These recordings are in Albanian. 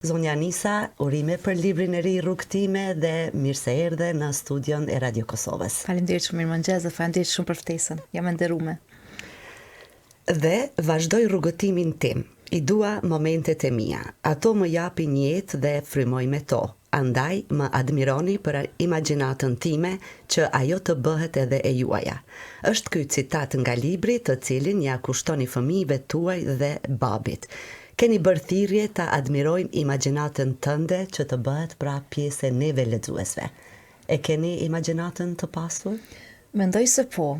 Zonja Anisa, urime për librin e ri Rrugtime dhe mirë se erdhe në studion e Radio Kosovës. Faleminderit shumë, mirëmëngjes dhe faleminderit shumë për ftesën. Jam e nderuar. Dhe vazhdoj rrugëtimin tim. I dua momentet e mia. Ato më japin jetë dhe frymoj me to. Andaj më admironi për imagjinatën time që ajo të bëhet edhe e juaja. Është ky citat nga libri të cilin ja kushtoni fëmijëve tuaj dhe babit. Keni bërë thirrje ta admirojmë imagjinatën tënde që të bëhet pra pjesë e neve lexuesve. E keni imagjinatën të pasur? Mendoj se po.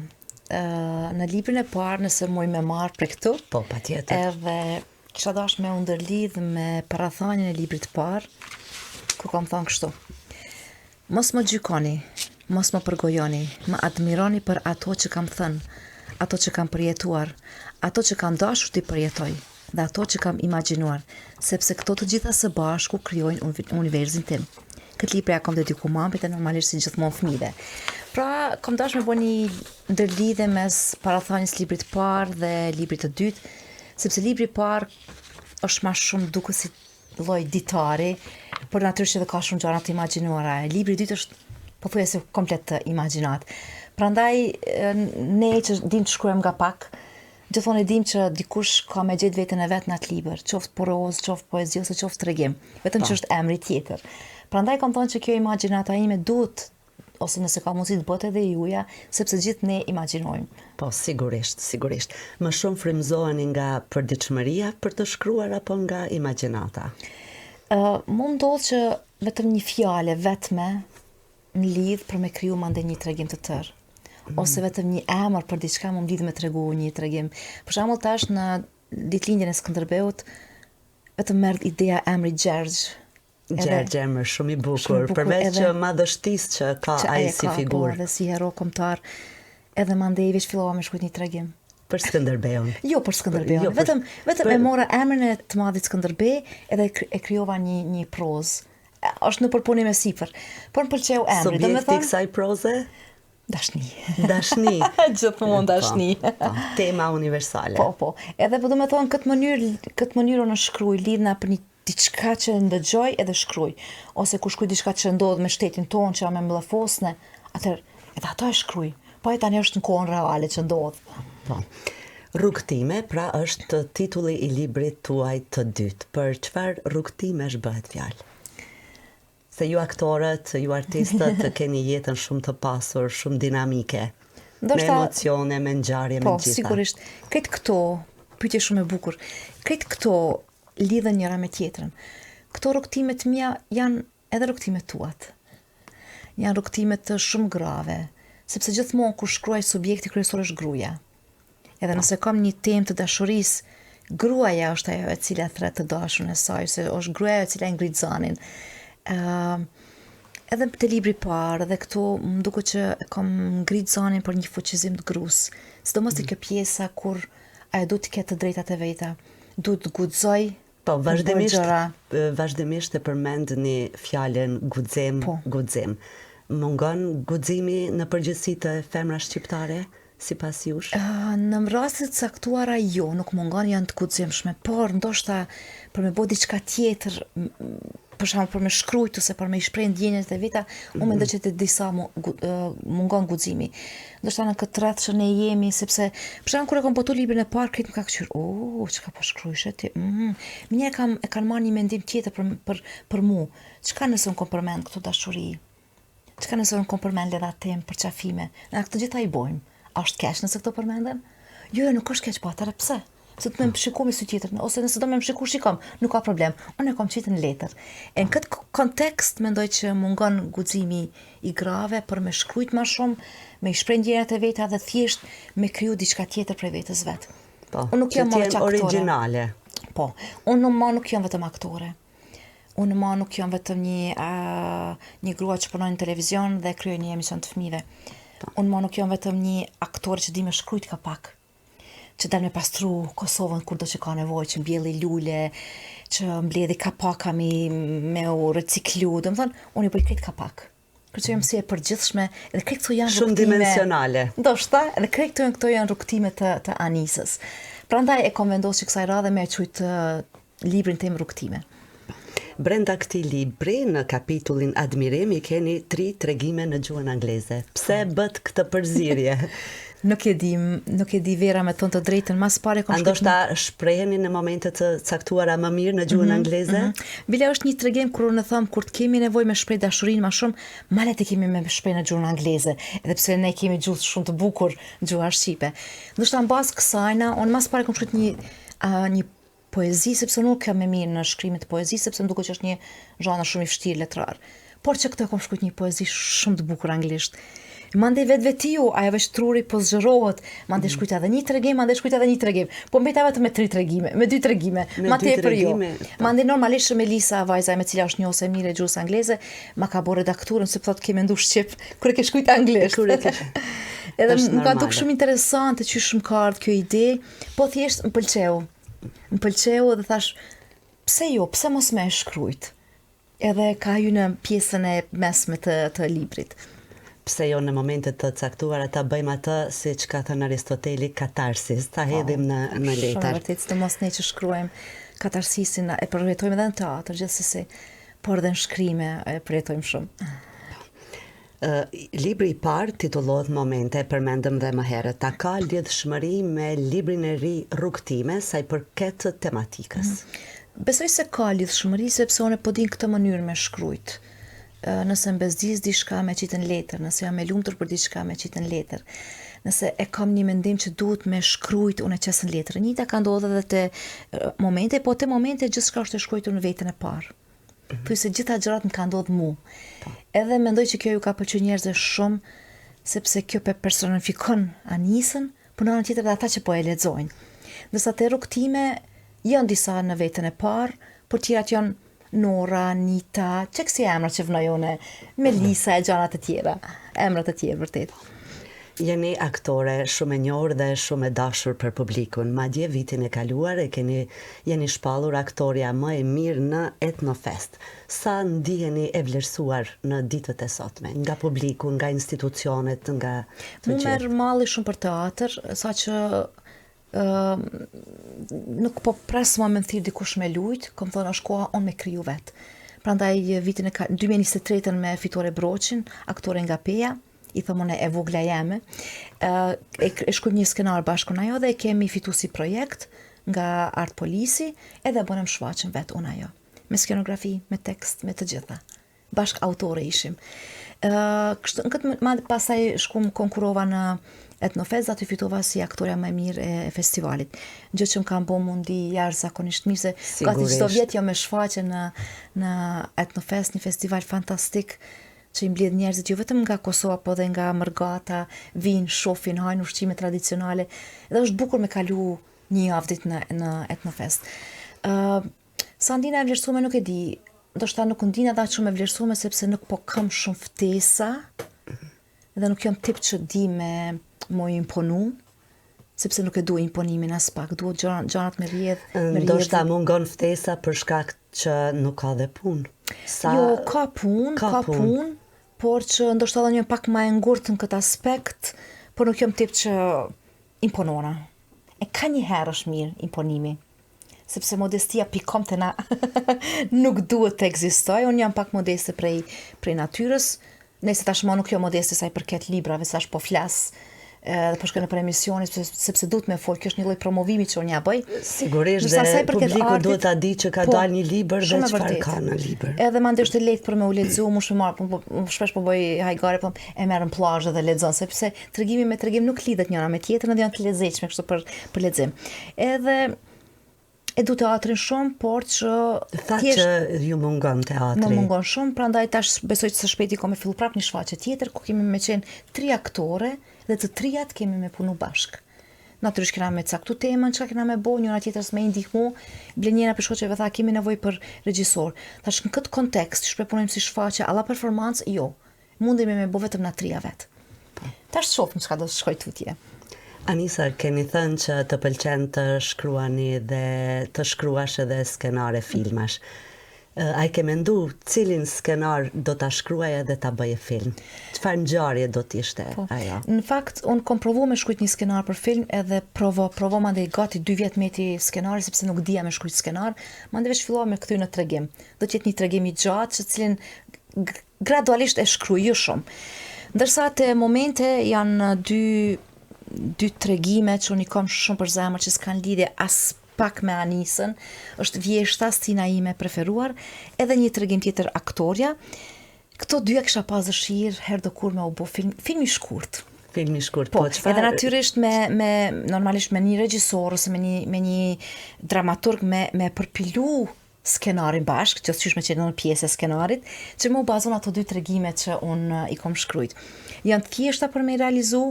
Në librin e parë, nëse muj me marr për këtu, Po, patjetër. edhe kisha dashur me u ndërlidh me parathonjen e librit të parë, ku kam thënë kështu: mos më gjykoni, mos më përgojoni, më admironi për ato që kam thënë, ato që kam përjetuar, ato që kam dashur të përjetoj, dhe ato që kam imagjinuar, sepse këto të gjitha së bashku krijojnë universin tim. Këtë libër ja kam dedikuar mamit e normalisht si gjithmonë fëmijëve. Pra, kam dashur me bëni ndërlidhje mes parathonjes librit të parë dhe librit të dytë, sepse libri i parë është më shumë duke si lloj ditari, por natyrisht edhe ka shumë gjëra të imagjinuara. Libri i dytë është pothuajse komplet të imagjinat. Prandaj ne që dim të shkruajmë nga pak, gjithmonë e dim që dikush ka me gjetë veten e vet në atë libër, qoftë prozë, qoftë poezi ose qoftë tregim, vetëm që është emri tjetër. Prandaj kam thënë që kjo imagjinata ime duhet, ose nëse ka mundësi të bëhet edhe juaja, sepse gjithë ne imagjinojmë. Po, sigurisht. Më shumë frymëzoheni nga përditshmëria për të shkruar apo nga imagjinata? Më ndodh që vetëm një fjalë vetme më lidh për me kriju mandej një tregim të tërë. Ose vetëm një emër për diçka më lidh me tregu një tregim. Për shembull, tash në ditëlindjen e Skënderbeut, vetëm merr ideja e emrit Gjergj. Gjergj, emër shumë i bukur, përveç që madhështisë që ka ai si figurë. Po, dhe si hero kombëtar, edhe mandej veç fillova me shkruajt një tregim. Për Skënderbeun. Jo për Skënderbeun. Jo, vetëm e mora emrin e të madhit Skënderbej edhe e krijova një prozë. Është në përpunim me sipër. Por më pëlqeu emri. Subjekti i kësaj proze? Dashni. Po, Gjithmonë dashni. Tema universale. Po. Edhe po do të thonë këtë mënyrë unë shkruaj lidhna për një diçka që ndëgjoj edhe shkruaj. Ose kur shkruaj diçka që ndodh me shtetin tonë që jam me mbllëfosne, atëherë edhe ato e shkruaj. Po e tani është në kohën reale që ndodh. Po. Rrugtime, pra është titulli i librit tuaj të dytë. Për çfarë rrugtimesh bëhet fjalë? Se ju aktorët, ju artistët keni jetën shumë të pasur, shumë dinamike. Me emocione, me ngjarje, me gjitha. Po, sigurisht. Këtë këto, pyetje shumë e bukur. Këtë këto lidhen njëra me tjetrën. Këto rrugtimet mia janë edhe rrugtimet tuat. Janë rrugtimet të shumë grave, sepse gjithmonë kur shkruaj subjekti kryesor është gruaja. Edhe nëse kam një temë të dashurisë, gruaja është ajo e cila thret të dashurën e saj, se është gruaja e cila e ngrit zanin. Edhe te libri i parë dhe këtu më duket që kam ngrit zanin për një fuqizim të gruas. Sidomos te kjo pjesa kur ajo duhet të ketë të drejtat e veta, duhet të guxoj. Po, vazhdimisht e përmendni fjalën guxim. Mungon guximi në përgjithësi të femra shqiptare? Sipas jush? Në raste të caktuara jo, nuk mungon, janë të guximshme, por ndoshta për me bë diçka tjetër, për shembull për me shkruajt ose për me i shpreh ndjenjat e veta, unë mendoj që te disa mungon guximi. Ndoshta në këtë rreth që ne jemi, sepse për shembull kur e kam botu librin e parë, këtë më ka kthyer, çka po shkruajsh ti? Më e kanë marrë një mendim tjetër për mua. Çka nëse unë kom përmend këtu dashuri? Çka nëse unë kom përmend edhe atë për çafime? Na këto gjitha i bojmë. A është keq nëse këto përmenden? Jo, nuk është keq, po atëherë pse? Se të më shikoj me sy tjetër, ose nëse do më shikoj, shikom, nuk ka problem. Unë e kam qitë në letër. E në këtë kontekst mendoj që mungon guximi i grave për me shkruajt më shumë, me i shpreh ndjenjat e veta dhe thjesht me kriju diçka tjetër prej vetes vet. Po, unë nuk jam origjinale. Po, unë nuk jam vetëm aktore. Unë nuk jam vetëm një grua që punon në televizion dhe krijoj një emision të fëmijëve. Unë nuk jam vetëm një aktor që di me shkruajt ka pak, që dal me pastru Kosovën kur do që ka nevojë, që mbjelli lule, që mbledhi kapaka me u reciklu. Domethënë, unë i bëj këtë kapak. Kërë jam si e përgjithshme, edhe këto janë shumë dimensionale. Ndoshta, edhe këto janë rrugtime të Anisës. Prandaj e kam vendosur kësaj radhe me e quajt librin tim Rrugtime. Brenda këtij libri, në kapitullin Admirimi, keni 3 tregime në gjuhën angleze. Pse bët këtë përzierje? Nuk e di vera me tonë të drejtën, mas pare kom Ndoshta shpreheni në momente të caktuara më mirë në gjuhën angleze? Bile është një tregim kur në thëmë, kur të kemi nevojë me shpreh dashurinë më shumë, ma le të kemi me shpreh në gjuhën angleze, edhe pse ne kemi gjuhë shumë të bukur, gjuha shqipe. Ndoshta mbas kësajna, unë mas pare kom shkruajt një poezi, sepse nuk kam e mirë në shkrimin të poezisë, sepse më duket që është një zhanër shumë i vështirë letrar. Por që këtë kom shkruajt një poezi shumë të bukur anglisht. Mandej vetiu, ajo veç truri po zgjerohet, mandej shkruajt edhe një tregim, mandej shkruajt edhe një tregim. Po mbeta vetëm me 3 tregime, me 2 tregime, ma tepër jo. Mandej normalisht Melisa, vajza me cila është njohës e mirë e gjuhës angleze, ma ka bërë redakturën, se thotë ke mendu shqip, kur e ke shkruajt anglisht. Edhe më ka duk shumë interesante që shumë ka ardhur kjo ide, po thjesht më pëlqeu. Më pëlqeu dhe thash, pse jo, pse mos me e shkrujt? Edhe ka ju në pjesën e mesme të librit. Pse jo në momentet të caktuara ta bëjmë atë, si që ka thënë Aristoteli, katarsis, ta hedhim në letër. Shumë vërtet, të mos ne që shkruajmë katarsisin, e përjetojmë edhe në teatr, gjithsesi, por edhe në shkrime e përjetojmë shumë. Libri i parë titullohet Momente, e përmendëm dhe më herët. Ta ka lidhshmëri me librin e ri Rrugtime, sa i përket tematikës? Besoj se ka lidhshmëri, sepse unë po din këtë mënyrë me shkrujt. Nëse mbezdis diçka me qitën letër, nëse jam e lumtur për diçka me qitën letër, nëse e kam një mendim që duhet me shkrujt, unë e qesën letër. Njëta ka ndodhur edhe te momente, po te momente gjithçka është e shkruar në veten e parë. Thuaj se gjitha gjërat më kanë ndodhur mu. Edhe mendoj që kjo ju ka pëlqyer njerëzve shumë, sepse kjo personifikon Anisën, por në anën tjetër edhe ata që po e lexojnë. Ndërsa te Rrugtime janë disa në veten e parë, por tjerat janë Nora, Anita, që kësi emra që vënojone, Melisa e gjanat e tjera, emrat e tjerë vërtet. Jeni aktore shumë e njohur dhe shumë e dashur për publikun. Madje vitin e kaluar jeni shpallur aktoria më e mirë në Etnofest. Sa ndiheni e vlerësuar në ditët e sotme, nga publiku, nga institucionet, nga të gjithë? Mu merr malli shumë për teatr, saqë nuk po pres më thirr dikush me lujt, kom thonë është koha unë me kriju vet. Prandaj vitin e 2023 me Fitore Broqin, aktore nga Peja, i thëmone e vogla jeme, e shkruajmë një skenar bashkë unë ajo dhe kemi fitu si projekt nga Art Polisi, edhe bënëm shfaqjen vet unë ajo. Me skenografi, me tekst, me të gjitha. Bashk autore ishim. Në këtë pasaj konkurova në Etnofest, aty fitova si aktoria më e mirë e festivalit. Gjë që më kam bë mundi jashtëzakonisht mirë, se gati çdo vjet jam me shfaqje në Etnofest, një festival fantastik që i mbledh njerëzit jo vetëm nga Kosova, po dhe nga Mërgata, vinë, shohin, hajnë ushqime tradicionale. Dhe është bukur me kalu një javë ditë në Etnofest. Sa ndina e vlerësuar nuk e di, ndoshta nuk ndina dha shumë e vlerësuar sepse nuk po kam shumë ftesa dhe nuk jam tip që di me më imponu, sepse nuk e du imponimin as pak, duhet gjanat me rjedh. Ndoshta mungon ftesa për shkak që nuk ka dhe punë. Jo, ka punë, por që ndoshta edhe një pak ma e ngurtë në këtë aspekt, por nuk jam tip që imponona. E ka një herë është mirë imponimi, sepse modestia pikom të na nuk duhet të ekzistoj, unë jam pak modeste prej natyrës, nëse tashmë nuk jo modeste sa i përket librave, sa është po flas, dhe po shkoj në për emisione, sepse duhet me fol, kjo është një lloj promovimi që unë ja bëj. Sigurisht dhe publiku duhet ta di që ka dalë një libër dhe çfarë ka në libër. Edhe mandej është lehtë për me u lexu, më shpesh po bëj hajgare, po e merr në plazh dhe lexon, sepse tregimi me tregim nuk lidhet njëra me tjetrën dhe janë të lezetshme kështu për lexim. Edhe e du teatrin shumë, por që që ju mungon teatri. Më mungon shumë, prandaj tash besoj që së shpejti ka me fillu prap një shfaqje tjetër, ku kemi me qenë 3 aktore dhe të 3 kemi me punu bashk. Natyrisht kena me caktu temën, çka kena me bo, njëra tjetrës me ndihmu, blenjera për shkoqeve tha kemi nevojë për regjisor. Tash në këtë kontekst, shprepunojmë si shfaqje alla performancë, jo. Mundemi me bo vetëm na 3 vet. Tash shohim çka do të shkoj tutje. Anisa, keni thënë që të pëlqen të shkruani dhe të shkruash edhe skenare filmash. A i ke mendu cilin skenar do ta shkruaj edhe ta bëje film? Çfarë ngjarje do t'ishte ajo? Në fakt, unë kom provu me shkruajt një skenar për film edhe provo mandej gati 2 vjet meti skenari sepse nuk dija me shkruajt skenar, mandej veç fillova me kthy në tregim. Do të jetë një tregim i gjatë, që cilin gradualisht e shkruaj jo shumë. Ndërsa te momente janë dy tregime që unë i kam shumë për zemër që s'kan lidhje as pak me Anisën, është Vjeshta, stina ime preferuar, edhe një tregim tjetër Aktorja. Këto dyja kisha pas dëshirë herë do kur me u bo film i shkurt. Film i shkurt, Po, çfarë? edhe natyrisht normalisht me një regjisor ose me një dramaturg me përpilu skenarin bashk, që s'qysh me qenë në pjesë e skenarit, që më u bazon ato 2 tregime që unë i kom shkrujt. Janë të thjeshta për me i realizu,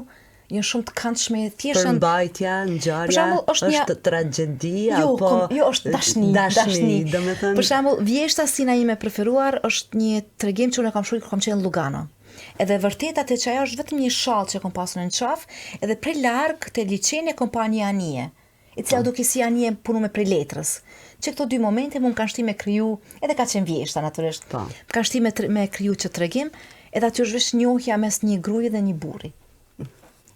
janë shumë të këndshme, thjesht janë Përmbajtja, ngjarja, është tragjedia apo jo, është dashni. Domethënë, Për shembull, Vjeshta, stina ime preferuar është një tregim që unë e kam shkruar kur kam qenë në Lugano. Edhe vërtet atë që ajo është vetëm një shall që kom pasur në qaf, edhe prej larg te liçeni e kom pa një anije, e cila duke si anije punu me prej letrës. Që këto 2 momente më kanë shti me kriju, edhe ka qenë Vjeshta natyrisht. Po. Më kanë shti me kriju që tregim, edhe aty është veç njohja mes një gruaje dhe një burri.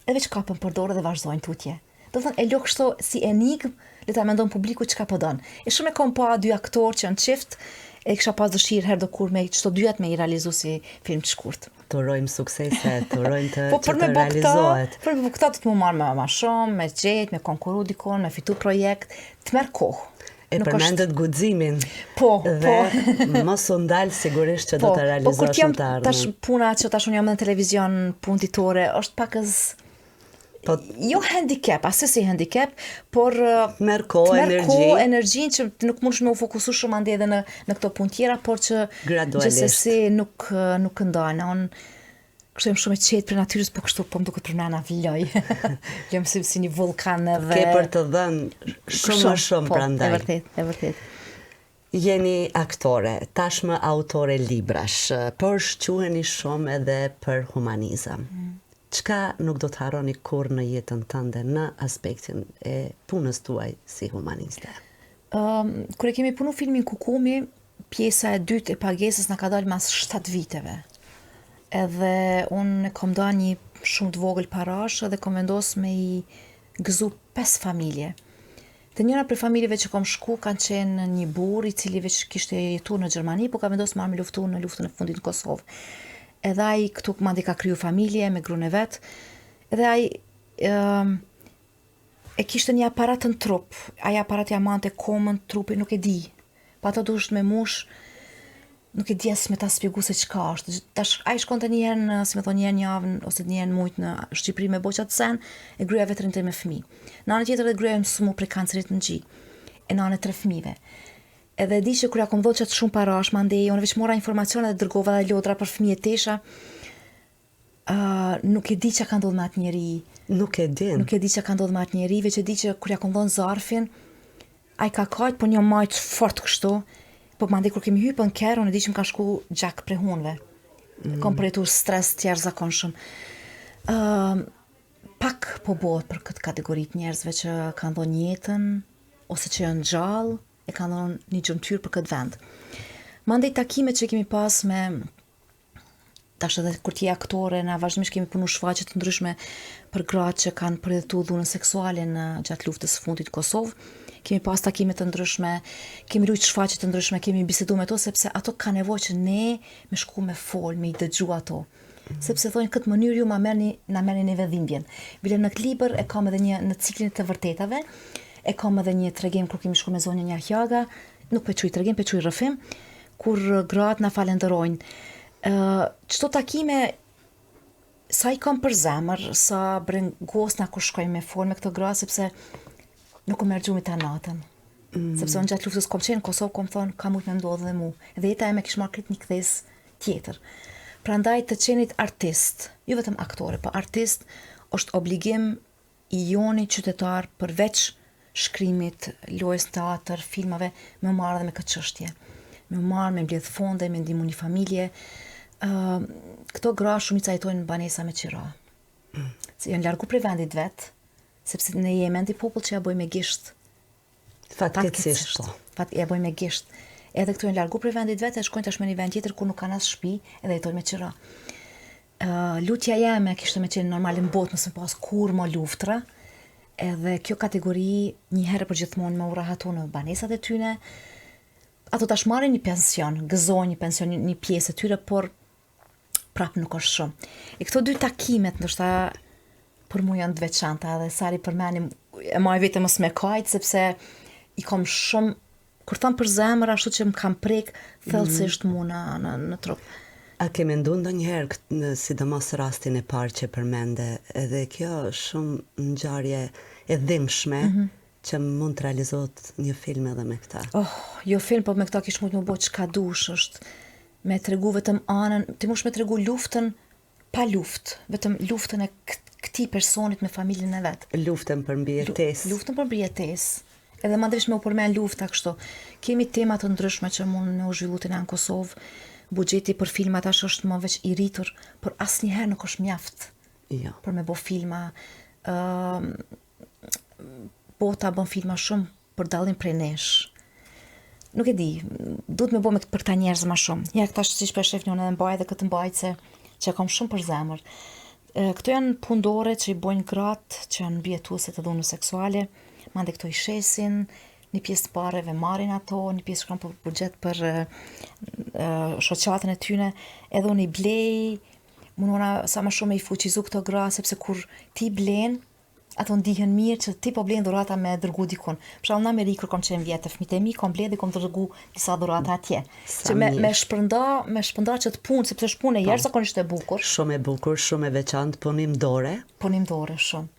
Edhe veç kapën për dorë dhe vazhdojnë tutje. Do thënë, e lo kështu si enigm, le ta mendon publiku çka po don. E shumë e kom pa 2 aktorë që janë çift, e kisha pas dëshirë herë do kur me çdo 2 me i realizu si film të shkurt. të urojmë suksese, të urojmë të për të realizohet. Për me këta të më marrë më shumë, me gjetë, me konkuru dikon, me fitu projekt, të merr kohë. E përmendet guximin. Po. Mos u ndal sigurisht që do të realizosh në të ardhmen. Tash puna që tash unë jam në televizion, punë ditore, është pakës jo handicap, asë si handicap, por merr kohë, energjinë që nuk mundesh me u fokusu shumë ande edhe në këto punë tjera, por që gjithsesi nuk ndajnë. Unë kështu jam shumë e qetë për natyrës, po kështu po më duket për mëna vloj. Jam si një vulkan edhe ke për të dhënë shumë më shumë prandaj. E vërtet. Jeni aktore, tashmë autore librash, por shquheni shumë edhe për humanizëm. Çka nuk do të harroni kur në jetën tënde në aspektin e punës tuaj si humaniste? Kur e kemi punu filmin Kukumi, pjesa e dytë e pagesës na ka dalë mas 7 viteve. Edhe unë kom da një shumë të vogël parash edhe kom vendos me i gëzu 5 familje. Të njëra për familjeve që kom shku kanë qenë një burr i cili veç kishte jetuar në Gjermani, po ka vendos me luftu në luftën e fundit në Kosovë. Edhe ai këtu mandi ka kriju familje me gruan e vet. Edhe ai e kishte një aparat në trup. Ai aparat ja mante komën trupi, nuk e di. Pa ato duhet me mush, nuk e di as me ta shpjegu se çka është. Tash ai shkonte një herë, si më thonë, një herë në javë ose një herë në muaj në Shqipëri me boqat sen, e gruaja vet rinte me fëmijë. Në anën tjetër gruaja mësumu prej kancerit në gjy. E në anën e 3 fëmijëve. Edhe di që kur ja kom dhënë çat shumë parash, mandej unë veç mora informacione dhe dërgova dhe lodra për fëmijët tesha. Nuk e di çka ka ndodhur me atë njerëj. Nuk e di çka ka ndodhur me atë njerëj, veç e di që kur ja kom dhënë zarfin, ai ka kajt po një majt fort kështu. Po mandej kur kemi hyrë në kerr, unë e di që më ka shku gjak prej hunve. Kom përjetuar stres të jashtëzakonshëm. Pak po bëhet për këtë kategori të njerëzve që kanë dhënë jetën ose që janë gjallë, e kanë dhënë një gjymtyr për këtë vend. Mandej takimet që kemi pas me tash edhe kur ti je aktore, na vazhdimisht kemi punu shfaqje të ndryshme për gratë që kanë përjetuar dhunën seksuale në gjatë luftës së fundit në Kosovë. Kemi pas takime të ndryshme, kemi luajtur shfaqje të ndryshme, kemi biseduar me to sepse ato kanë nevojë që ne me shku me fol, me i dëgju ato. Sepse thonë këtë mënyrë ju na merrni neve dhimbjen. Bile në këtë libër e kam edhe një në ciklin të vërtetave. E kam edhe një tregim kur kemi shku me zonjën Jahjaga, nuk pe quj tregim, pe quj rrëfim, kur gratë na falenderojnë. Çto takime sa i kam për zemër, sa brengosna kur shkoj me fol me këtë gra, sepse nuk u merr gjumi ta natën. Sepse unë gjatë luftës kom qenë në Kosovë, kom thonë ka mujt me ndodhë dhe mu. Edhe jeta e me kish marrë këtë një kthes tjetër. Prandaj të qenit artist, jo vetëm aktore, po artist është obligim i joni qytetar përveç shkrimit, lojës teatr, filmave, me marrë dhe me këtë çështje. Me marrë, me mbledh fonde, me ndihmu një familje. Këto gra shumica jetojnë në banesa me qira. Se janë largu prej vendit vet, sepse ne jemi ndi popull që ja bojmë me gisht. Fatkeqësisht po. Ja bojmë me gisht. Edhe këtu janë largu prej vendit vetë, e shkojnë tash në një vend tjetër ku nuk kanë as shtëpi, edhe jetojnë me qira. Lutja jeme kishte me qenë normal në botë, mos më pas kur më luftra. Edhe kjo kategori një herë për gjithmonë më u rahatu në banesat e tyne. Ato tash marrin një pension, gëzojnë një pension, një pjesë e tyre, por prapë nuk është shumë. E këto dy takimet ndoshta për mua janë të veçanta, dhe sari përmenim e maj vete mos me kajt, sepse i kom shumë, kur thëmë për zemër, ashtu që më kam prek thellësisht mu në trup. A ke mendu ndonjëherë, sidomos rastin e parë që përmende, edhe kjo shumë ngjarje e dhimbshme, që mund të realizohet një film edhe me këta? Jo film, po me këta kish mund të më bo çka dush, është me tregu vetëm anën, ti mush me tregu luftën pa luftë, vetëm luftën e këtij personit me familjen e vet. Luftën për mbijetesë. Luftën për mbijetesë. Edhe madhërisht me u përmend lufta kështu. Kemi tema të ndryshme që mund me u zhvillu në Kosovë. Buxheti për filma tash është më veç i rritur, por asnjëherë nuk është mjaft. Jo. Për me bo filma. Bota bën filma shumë për dallim prej nesh. Nuk e di, duhet me bo për këta njerëz më shumë. Ja tash siç po shef unë edhe mbaj dhe këtë mbajtse që kam shumë për zemër. Këto janë pundore që i bojnë gratë që janë mbijetuese të dhunës seksuale, mande këto i shesin, një pjesë të pareve marrin ato, një pjesë shkron për buxhet për shoqatën e tyne, edhe unë i blej, mundona sa më shumë i fuqizu këto gra, sepse kur ti blen, ato ndihen mirë që ti po blen dhurata me dërgu dikun. Për shembull në Amerikë kur kam qenë vjetë, fëmijët e mi kom bledh dhe kom dërgu disa dhurata atje. Që me shpërnda që të punë, sepse është punë e jashtëzakonisht e bukur. Shumë e bukur, shumë e veçantë, punim dore. Punim dore shumë.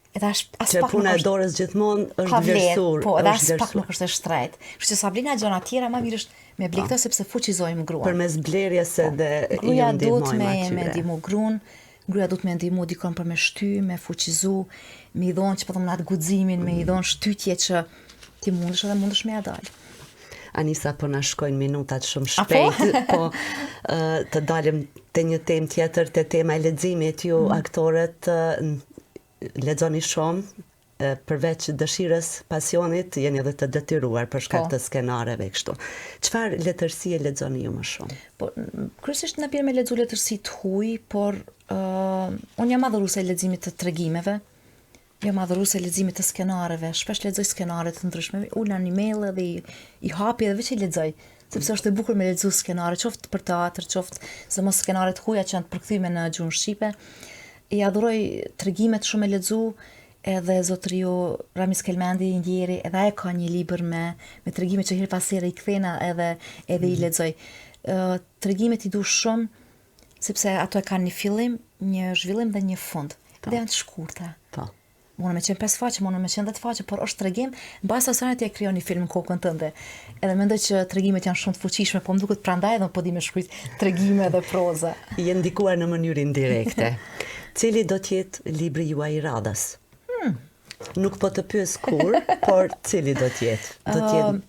Edhe as që pak puna e dorës gjithmonë është vlerësuar. Po, edhe as pak nuk është e shtret. Kështu që sa blina gjëra tjera më mirë është me blikta sepse fuqizojmë gruan. Përmes blerjes edhe gruaja duhet me ndihmu gruan. Gruaja duhet me ndihmu dikon për me shty, me fuqizu, me i dhonë që po thëmë atë guximin, me i dhonë shtytje që ti mundesh edhe mundesh me ja dalë. Anisa, po na shkojnë minutat shumë shpejt, po të dalim te një temë tjetër, te tema e leximit. Ju aktorët lexoni shumë, përveç dëshirës, pasionit, jeni edhe të detyruar për shkak të skenareve kështu. Çfarë letërsie lexoni ju më shumë? Po, kryesisht na bën me lexu letërsi të huaj, por unë jam madhëruese e leximit të tregimeve, jam madhëruese e leximit të skenareve, shpesh lexoj skenare të ndryshme, ula në email dhe i hapi edhe veç i lexoj, sepse është e bukur me lexu skenare, qoftë për teatr, qoftë se mos skenare të huaja që janë të përkthyme në gjuhën shqipe. I adhuroj tregimet shumë e lexu, edhe zotëriu Ramis Kelmendi i Ndjeri, edhe ai ka një libër me tregime që her pas here i kthena edhe i lexoj. Tregimet i du shumë, sepse ato e kanë një fillim, një zhvillim dhe një fund. Dhe janë të shkurta. Po. Mund me qenë 5 faqe, mund me qenë 10 faqe, por është tregim, mbas asaj ti e krijon një film në kokën tënde. Edhe mendoj që tregimet janë shumë të fuqishme, po më duket prandaj edhe po di me shkruajt tregime dhe proza. Je ndikuar në mënyrë indirekte. Cili do të jetë libri juaj i radhës? Nuk po të pyes kur, por cili do të jetë? Do të jetë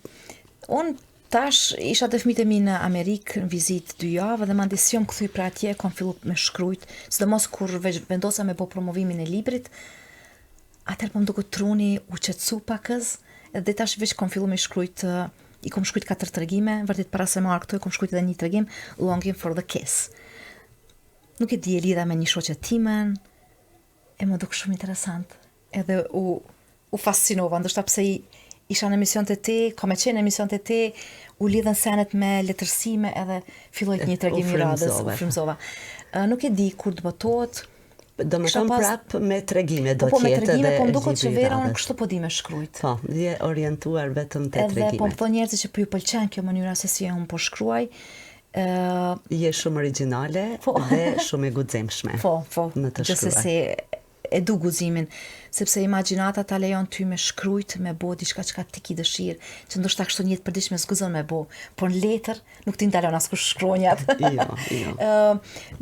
unë tash isha të fëmijët e mi në Amerikë në vizitë 2 javë dhe mandej si jam kthy pra atje, kam fillu me shkruajt, sidomos kur vendosa me bë promovimin e librit. Atëherë po më duket truni u qetësu pakës, edhe tash veç kam fillu me shkruajt, i kam shkruajt 4 tregime, vërtet para se marr këtu kam shkruajt edhe një tregim, Longing for the Kiss. Nuk e di, e lidha me një shoqe timen, e më duk shumë interesant. Edhe u fascinova, ndoshta pse isha në emision të te, kam e qenë në emision të te, u lidhen senet me letërsime edhe filloj një tregim i radhës, u frymzova. Nuk e di kur të botohet. Do më thonë prap me tregime do po, tjetë. Po me tregime, po më duket që vera unë kështu po di me shkrujt. Po, je orientuar vetëm te tregimet. Edhe po më thonë njerëzit që po ju pëlqen kjo mënyra se si unë po shkruaj. Je shumë origjinale dhe shumë e guximshme. Po, në të shkruar. Gjithsesi e du guximin, sepse imagjinata ta lejon ty me shkrujt, me bo diçka çka ti ki dëshirë, që ndoshta kështu një jetë përditshme s'guxon me bo, por në letër nuk ti ndalon askush shkronjat. Jo.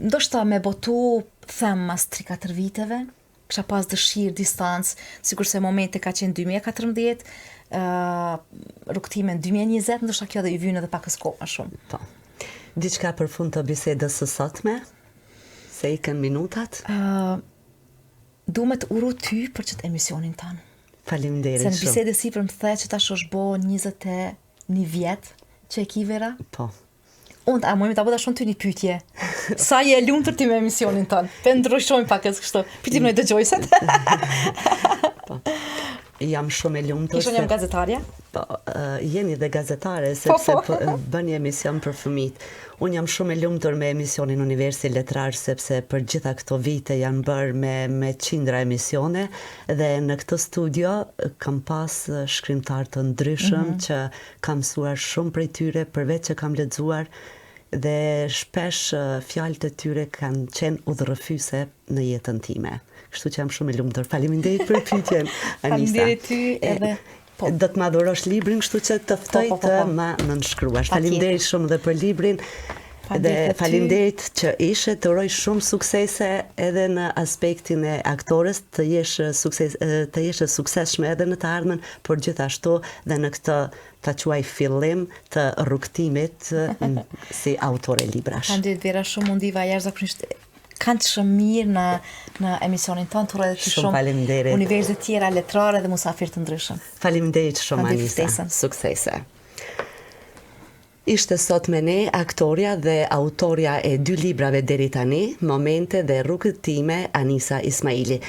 Ndoshta me botu them mas 3-4 viteve, kisha pas dëshirë, distancë, sikurse momente ka qenë 2014, rrugtimin 2020, ndoshta kjo dhe i vjen edhe pakës kohë më shumë. Po. Diçka për fund të bisedës së sotme? Se ikën minutat? Du me të uru ty për qëtë emisionin tanë. Faleminderit shumë. Se në bisedë si për më the që tash është bo 21 vjetë që e ki Vera? Po. A mojmë ta bëta shumë ty një pyetje. Sa je lumtur ti me emisionin tonë? Pe ndryshojmë pak kështu. Pytim në dëgjojset. Po. Jam shumë e lumtur. Ishte një gazetarja? Po, jeni dhe gazetare, sepse bën një emision për fëmijët. Unë jam shumë e lumtur me emisionin Universi Letrar, sepse për gjitha këto vite janë bërë me qindra emisione, dhe në këtë studio kam pas shkrimtar të ndryshëm që kam mësuar shumë prej tyre, përveç që kam lexuar, dhe shpesh fjalët e tyre kanë qenë udhërrëfyse në jetën time. Kështu që jam shumë e lumtur. Faleminderit për pyetjen, Anisa. Faleminderit ty edhe po. Do të më dhurosh librin, kështu që të ftoj të më nënshkruash. Faleminderit shumë dhe për librin. Dhe faleminderit që ishe, të uroj shumë suksese edhe në aspektin e aktores, të jesh suksesshme edhe në të ardhmen, por gjithashtu dhe në këtë ta quaj fillim të rrugtimit si autore librash. Faleminderit Vera, shumë u ndiva jashtëzakonisht kanë të shumë mirë në emisionin tonë, të uroj të shumë universitet tjera letrare dhe musafir të ndryshëm. Faleminderit shumë Anisa. Suksese. Ishte sot me ne aktoria dhe autoria e 2 librave deri tani, Momente dhe Rrugët time, Anisa Ismaili.